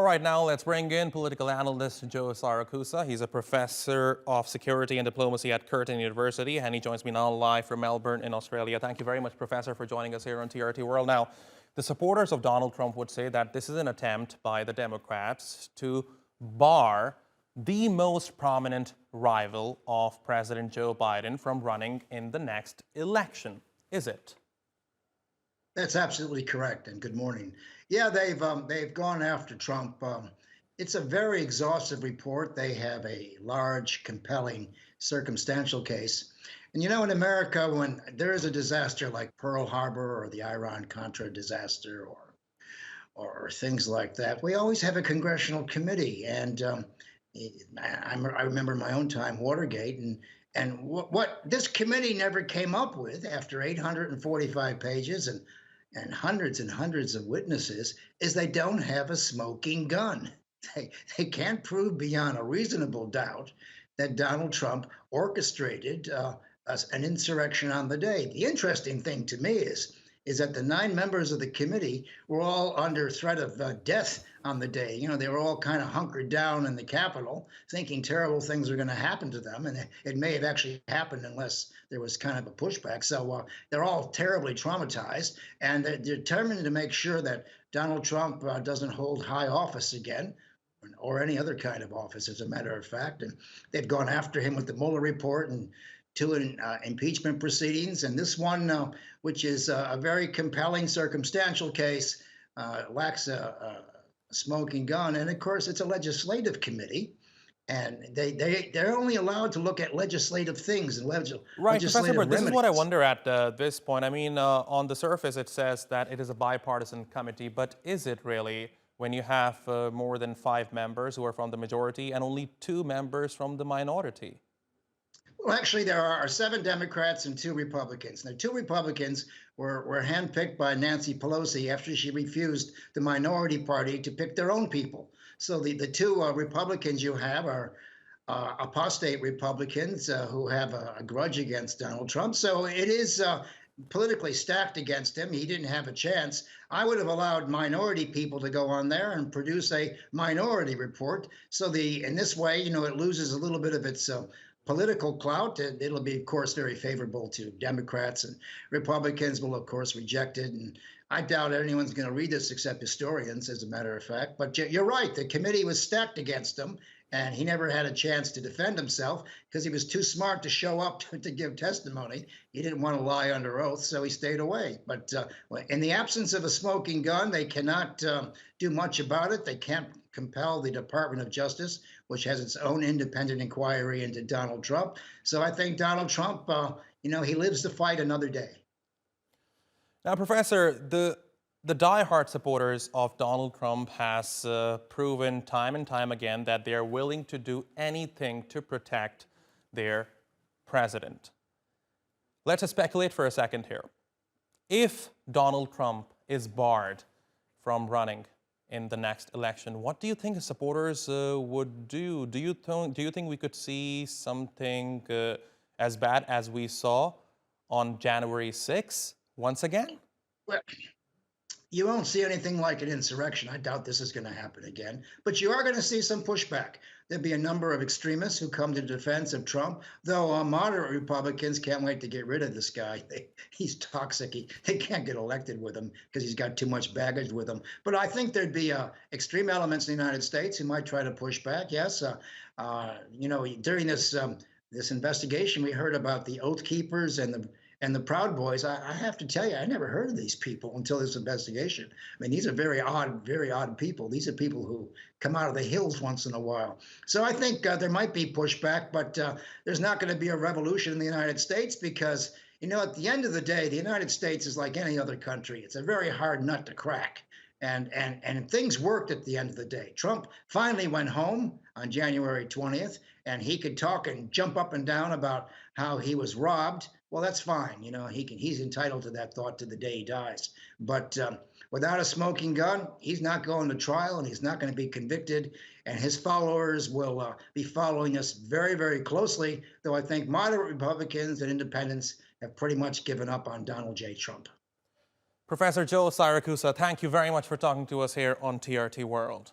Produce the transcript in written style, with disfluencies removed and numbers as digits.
All right, now let's bring in political analyst Joe Siracusa. He's a professor of security and diplomacy at Curtin University, and he joins me now live from Melbourne in Australia. Thank you very much, Professor, for joining us here on TRT World. Now, the supporters of Donald Trump would say that this is an attempt by the Democrats to bar the most prominent rival of President Joe Biden from running in the next election. Is it? That's absolutely correct, and good morning. Yeah, they've gone after Trump. It's a very exhaustive report. They have a large, compelling, circumstantial case. And you know, in America, when there is a disaster like Pearl Harbor or the Iran-Contra disaster or things like that, we always have a congressional committee. And I remember my own time, Watergate, and what this committee never came up with after 845 pages and hundreds of witnesses is they don't have a smoking gun. They can't prove beyond a reasonable doubt that Donald Trump orchestrated an insurrection on the day. The interesting thing to me is that the 9 members of the committee were all under threat of death on the day. You know, they were all kind of hunkered down in the Capitol, thinking terrible things were going to happen to them. And it may have actually happened unless there was kind of a pushback. So they're all terribly traumatized, and they're determined to make sure that Donald Trump doesn't hold high office again, or any other kind of office, as a matter of fact. And they've gone after him with the Mueller report and 2 impeachment proceedings. And this one, which is a very compelling circumstantial case, lacks a smoking gun. And of course, it's a legislative committee. And they're only allowed to look at legislative things and Right, Professor, but this is what I remedies. wonder at this point. I mean, on the surface, it says that it is a bipartisan committee, but is it really when you have more than 5 members who are from the majority and only 2 members from the minority? Well, actually, there are 7 Democrats and 2 Republicans. Now, 2 Republicans were handpicked by Nancy Pelosi after she refused the minority party to pick their own people. So the 2 Republicans you have are apostate Republicans who have a grudge against Donald Trump. So it is politically stacked against him. He didn't have a chance. I would have allowed minority people to go on there and produce a minority report. So in this way, you know, it loses a little bit of its political clout. It'll be, of course, very favorable to Democrats, and Republicans will, of course, reject it. And I doubt anyone's going to read this except historians, as a matter of fact. But you're right. The committee was stacked against him, and he never had a chance to defend himself because he was too smart to show up to give testimony. He didn't want to lie under oath, so he stayed away. But in the absence of a smoking gun, they cannot do much about it. They can't compel the Department of Justice, which has its own independent inquiry into Donald Trump. So I think Donald Trump, you know, he lives to fight another day. Now, Professor, the diehard supporters of Donald Trump has proven time and time again that they are willing to do anything to protect their president. Let's just speculate for a second here. If Donald Trump is barred from running in the next election, what do you think his supporters would do? Do you think we could see something as bad as we saw on January 6th once again? Well, you won't see anything like an insurrection. I doubt this is going to happen again. But you are going to see some pushback. There'll be a number of extremists who come to the defense of Trump, though moderate Republicans can't wait to get rid of this guy. He's toxic. They can't get elected with him because he's got too much baggage with him. But I think there'd be extreme elements in the United States who might try to push back. Yes, you know, during this investigation, we heard about the Oath Keepers and the Proud Boys. I have to tell you, I never heard of these people until this investigation. I mean, these are very odd people. These are people who come out of the hills once in a while. So I think there might be pushback, but there's not going to be a revolution in the United States because, you know, at the end of the day, the United States is like any other country. It's a very hard nut to crack. And things worked at the end of the day. Trump finally went home on January 20th, and he could talk and jump up and down about how he was robbed. Well, that's fine. You know, he's entitled to that thought to the day he dies. But without a smoking gun, he's not going to trial, and he's not going to be convicted. And his followers will be following us very, very closely, though I think moderate Republicans and independents have pretty much given up on Donald J. Trump. Professor Joe Siracusa, thank you very much for talking to us here on TRT World.